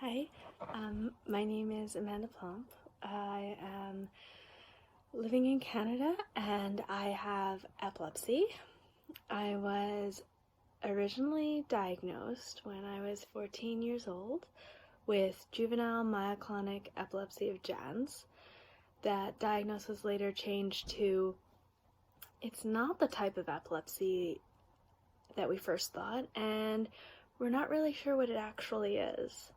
Hi, my name is Amanda Plomp. I am living in Canada and I have epilepsy. I was originally diagnosed when I was 14 years old with juvenile myoclonic epilepsy of Jan's. That diagnosis was later changed to it's not the type of epilepsy that we first thought, and we're not really sure what it actually is.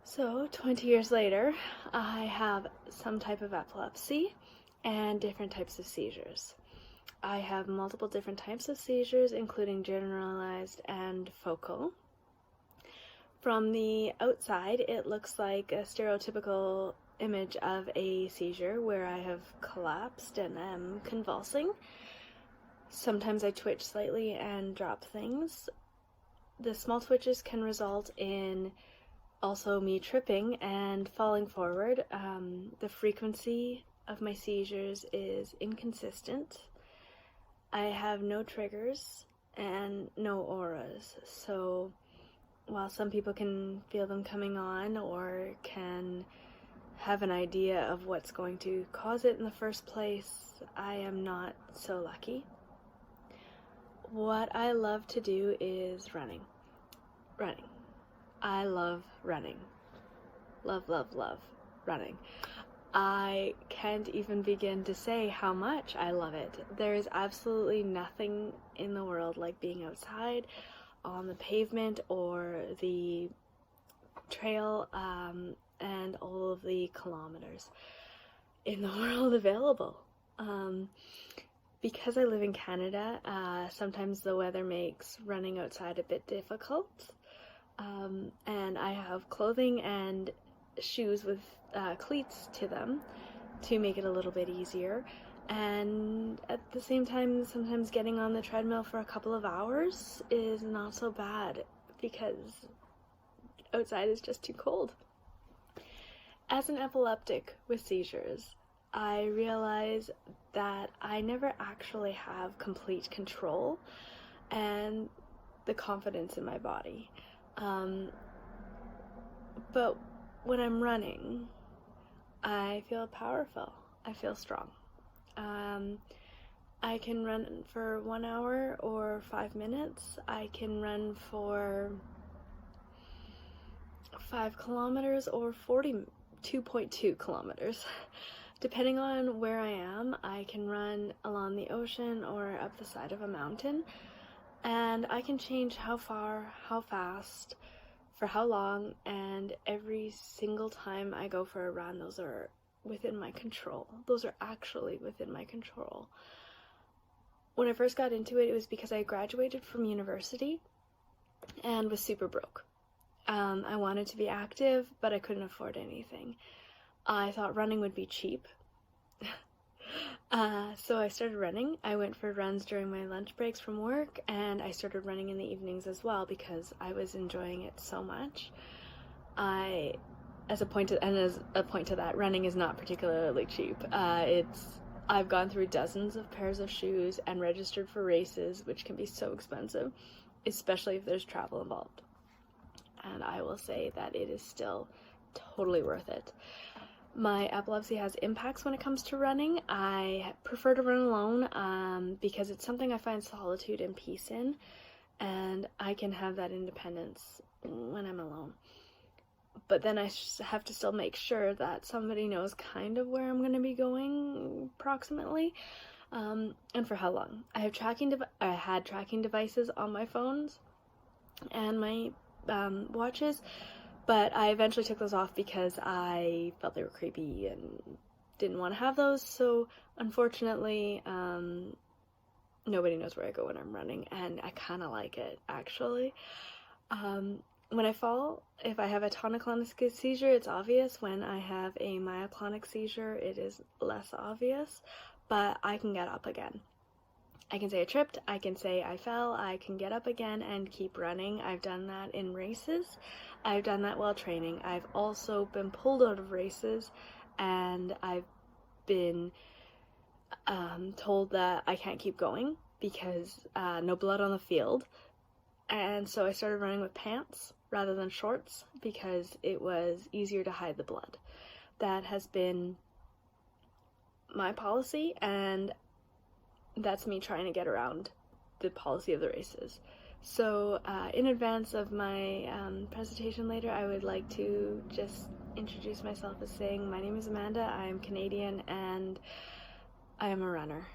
So 20 years later, I have some type of epilepsy and different types of seizures. I have multiple different types of seizures, including generalized and focal. From the outside, it looks like a stereotypical image of a seizure where I have collapsed and am convulsing. Sometimes I twitch slightly and drop things. The small twitches can result in also me tripping and falling forward. The frequency of my seizures is inconsistent. I have no triggers and no auras, so while some people can feel them coming on or can have an idea of what's going to cause it in the first place, I am not so lucky. What I love to do is running. I love running. Love running. I can't even begin to say how much I love it. There is absolutely nothing in the world like being outside on the pavement or the trail and all of the kilometers in the world available. Because I live in Canada, sometimes the weather makes running outside a bit difficult. And I have clothing and shoes with cleats to them to make it a little bit easier. And at the same time, sometimes getting on the treadmill for a couple of hours is not so bad because outside is just too cold. As an epileptic with seizures, I realize that I never actually have complete control and the confidence in my body. But when I'm running, I feel powerful. I feel strong. I can run for 1 hour or 5 minutes. I can run for 5 kilometers or 42.2 kilometers. Depending on where I am, I can run along the ocean or up the side of a mountain. And I can change how far, how fast, for how long, and every single time I go for a run, those are within my control. Those are actually within my control. When I first got into it, it was because I graduated from university and was super broke. I wanted to be active, but I couldn't afford anything. I thought running would be cheap. So I started running. I went for runs during my lunch breaks from work, and I started running in the evenings as well because I was enjoying it so much. As a point to that, running is not particularly cheap. I've gone through dozens of pairs of shoes and registered for races, which can be so expensive, especially if there's travel involved. And I will say that it is still totally worth it. My epilepsy has impacts when it comes to running. I prefer to run alone because it's something I find solitude and peace in, and I can have that independence when I'm alone. But then I have to still make sure that somebody knows kind of where I'm going to be going approximately, and for how long. I had tracking devices on my phones and my watches, but I eventually took those off because I felt they were creepy and didn't want to have those. So unfortunately, nobody knows where I go when I'm running, and I kind of like it, actually. When I fall, if I have a tonic-clonic seizure, it's obvious. When I have a myoclonic seizure, it is less obvious, but I can get up again. I can say I tripped, I can say I fell, I can get up again and keep running. I've done that in races. I've done that while training. I've also been pulled out of races, and I've been told that I can't keep going because no blood on the field. And so I started running with pants. rather than shorts because it was easier to hide the blood. That has been my policy, and that's me trying to get around the policy of the races. So in advance of my presentation later, I would like to just introduce myself as saying, my name is Amanda, I'm Canadian, and I am a runner.